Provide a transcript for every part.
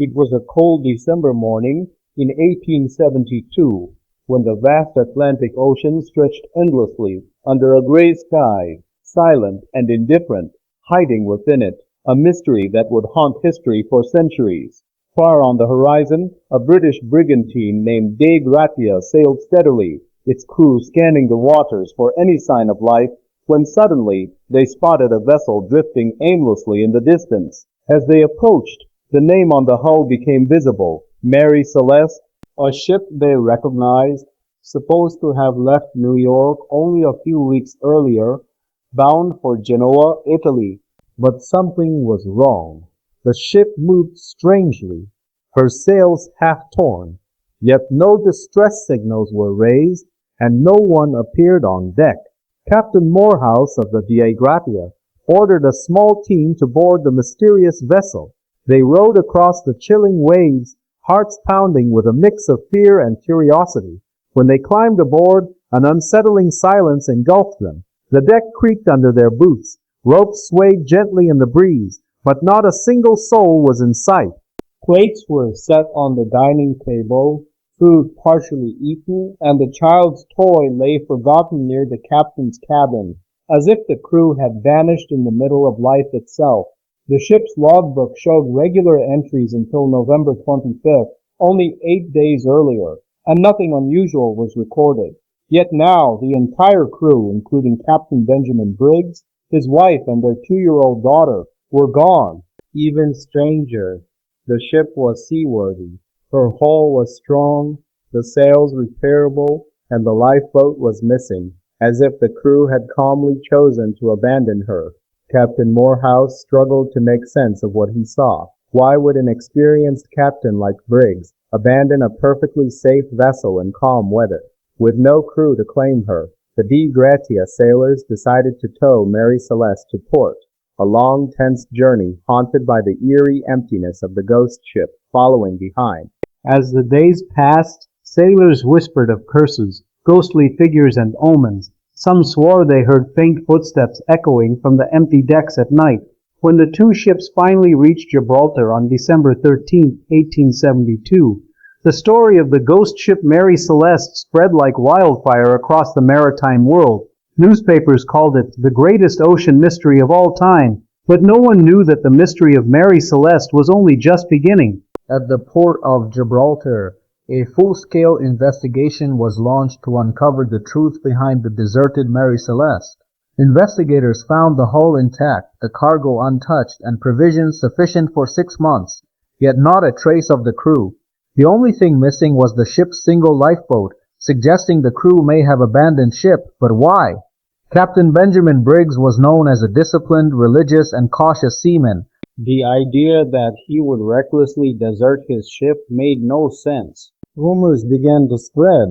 It was a cold December morning in 1872 when the vast Atlantic Ocean stretched endlessly under a gray sky, silent and indifferent, hiding within it a mystery that would haunt history for centuries. Far on the horizon, a British brigantine named Dei Gratia sailed steadily, its crew scanning the waters for any sign of life, when suddenly they spotted a vessel drifting aimlessly in the distance. As they approached, the name on the hull became visible, Mary Celeste, a ship they recognized, supposed to have left New York only a few weeks earlier, bound for Genoa, Italy. But something was wrong. The ship moved strangely, her sails half torn, yet no distress signals were raised, and no one appeared on deck. Captain Morehouse of the Dei Gratia ordered a small team to board the mysterious vessel. They rowed across the chilling waves, hearts pounding with a mix of fear and curiosity. When they climbed aboard, an unsettling silence engulfed them. The deck creaked under their boots, ropes swayed gently in the breeze, but not a single soul was in sight. Plates were set on the dining table, food partially eaten, and the child's toy lay forgotten near the captain's cabin, as if the crew had vanished in the middle of life itself. The ship's logbook showed regular entries until November 25th, only 8 days earlier, and nothing unusual was recorded. Yet now the entire crew, including Captain Benjamin Briggs, his wife, and their 2-year-old daughter, were gone. Even stranger, the ship was seaworthy. Her hull was strong, the sails repairable, and the lifeboat was missing, as if the crew had calmly chosen to abandon her. Captain Morehouse struggled to make sense of what he saw. Why would an experienced captain like Briggs abandon a perfectly safe vessel in calm weather? With no crew to claim her, the Dei Gratia sailors decided to tow Mary Celeste to port, a long, tense journey haunted by the eerie emptiness of the ghost ship following behind. As the days passed, sailors whispered of curses, ghostly figures, and omens. Some swore they heard faint footsteps echoing from the empty decks at night. When the two ships finally reached Gibraltar on December 13, 1872, the story of the Ghost Ship Mary Celeste spread like wildfire across the maritime world. Newspapers called it the greatest ocean mystery of all time, but no one knew that the mystery of Mary Celeste was only just beginning. At the port of Gibraltar, a full-scale investigation was launched to uncover the truth behind the deserted Mary Celeste. Investigators found the hull intact, the cargo untouched, and provisions sufficient for 6 months, yet not a trace of the crew. The only thing missing was the ship's single lifeboat, suggesting the crew may have abandoned ship, but why? Captain Benjamin Briggs was known as a disciplined, religious, and cautious seaman. The idea that he would recklessly desert his ship made no sense. Rumors began to spread.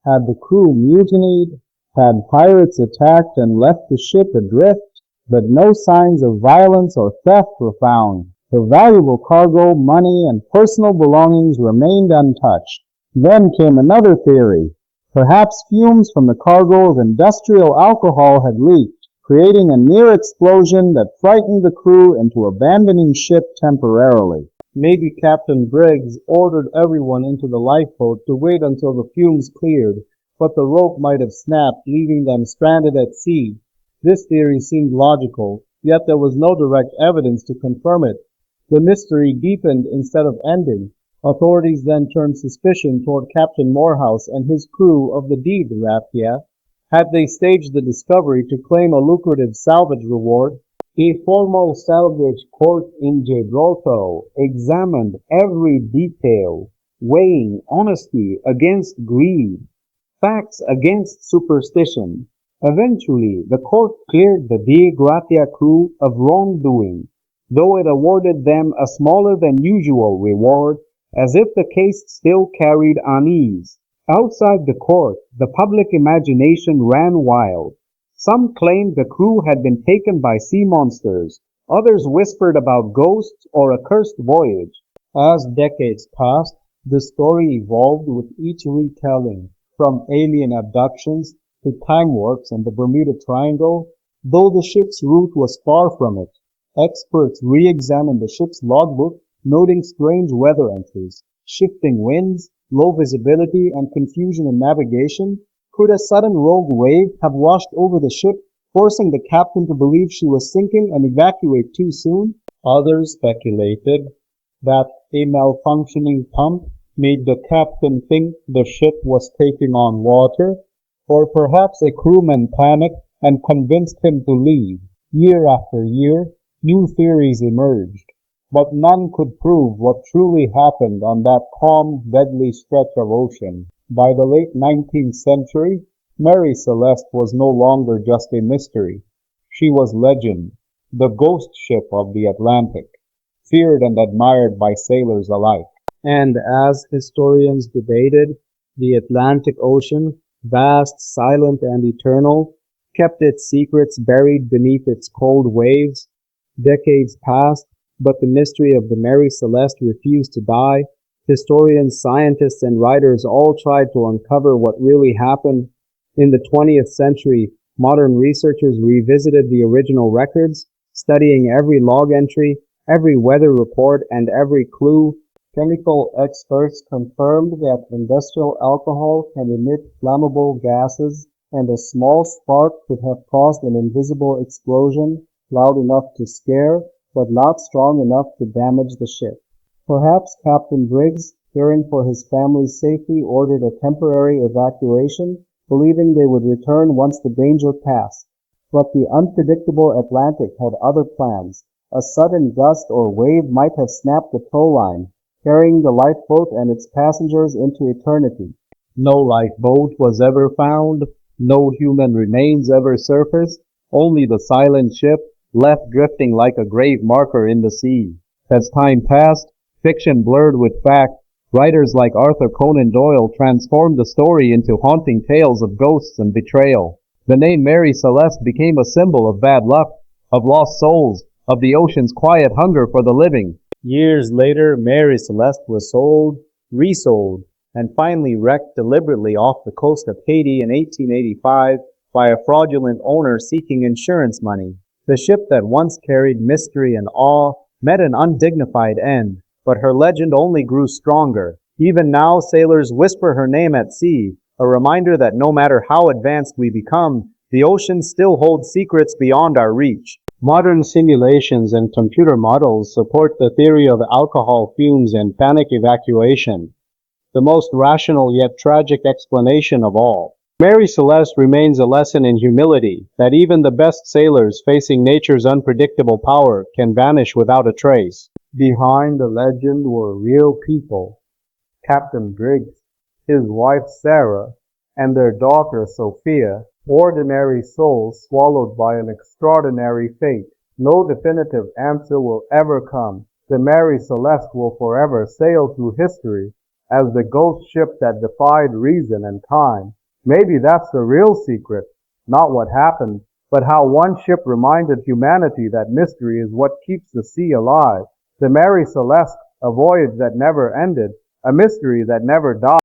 Had the crew mutinied? Had pirates attacked and left the ship adrift? But no signs of violence or theft were found. The valuable cargo, money, and personal belongings remained untouched. Then came another theory. Perhaps fumes from the cargo of industrial alcohol had leaked, creating a near explosion that frightened the crew into abandoning ship temporarily. Maybe Captain Briggs ordered everyone into the lifeboat to wait until the fumes cleared, but the rope might have snapped, leaving them stranded at sea. This theory seemed logical, yet there was no direct evidence to confirm it. The mystery deepened instead of ending. Authorities then turned suspicion toward Captain Morehouse and his crew of the Dei Gratia. Had they staged the discovery to claim a lucrative salvage reward? A formal salvage court in Gibraltar examined every detail, weighing honesty against greed, facts against superstition. Eventually, the court cleared the Dei Gratia crew of wrongdoing, though it awarded them a smaller than usual reward, as if the case still carried unease. Outside the court, the public imagination ran wild. Some claimed the crew had been taken by sea monsters. Others whispered about ghosts or a cursed voyage. As decades passed, the story evolved with each retelling, from alien abductions to time warps and the Bermuda Triangle, though the ship's route was far from it. Experts re-examined the ship's logbook, noting strange weather entries, shifting winds, low visibility, and confusion in navigation. Could a sudden rogue wave have washed over the ship, forcing the captain to believe she was sinking and evacuate too soon? Others speculated that a malfunctioning pump made the captain think the ship was taking on water, or perhaps a crewman panicked and convinced him to leave. Year after year, new theories emerged, but none could prove what truly happened on that calm, deadly stretch of ocean. By the late 19th century, Mary Celeste was no longer just a mystery. She was legend, the ghost ship of the Atlantic, feared and admired by sailors alike. And as historians debated, the Atlantic Ocean, vast, silent, and eternal, kept its secrets buried beneath its cold waves. Decades passed, but the mystery of the Mary Celeste refused to die. Historians, scientists, and writers all tried to uncover what really happened. In the 20th century, modern researchers revisited the original records, studying every log entry, every weather report, and every clue. Chemical experts confirmed that industrial alcohol can emit flammable gases, and a small spark could have caused an invisible explosion, loud enough to scare, but not strong enough to damage the ship. Perhaps Captain Briggs, fearing for his family's safety, ordered a temporary evacuation, believing they would return once the danger passed. But the unpredictable Atlantic had other plans. A sudden gust or wave might have snapped the tow line, carrying the lifeboat and its passengers into eternity. No lifeboat was ever found, no human remains ever surfaced, only the silent ship, left drifting like a grave marker in the sea. As time passed, fiction blurred with fact. Writers like Arthur Conan Doyle transformed the story into haunting tales of ghosts and betrayal. The name Mary Celeste became a symbol of bad luck, of lost souls, of the ocean's quiet hunger for the living. Years later, Mary Celeste was sold, resold, and finally wrecked deliberately off the coast of Haiti in 1885 by a fraudulent owner seeking insurance money. The ship that once carried mystery and awe met an undignified end, but her legend only grew stronger. Even now, sailors whisper her name at sea, a reminder that no matter how advanced we become, the ocean still holds secrets beyond our reach. Modern simulations and computer models support the theory of alcohol fumes and panic evacuation, the most rational yet tragic explanation of all. Mary Celeste remains a lesson in humility, that even the best sailors facing nature's unpredictable power can vanish without a trace. Behind the legend were real people: Captain Briggs, his wife Sarah, and their daughter Sophia, ordinary souls swallowed by an extraordinary fate. No definitive answer will ever come. The Mary Celeste will forever sail through history as the ghost ship that defied reason and time. Maybe that's the real secret, not what happened, but how one ship reminded humanity that mystery is what keeps the sea alive. The Mary Celeste, a voyage that never ended, a mystery that never died.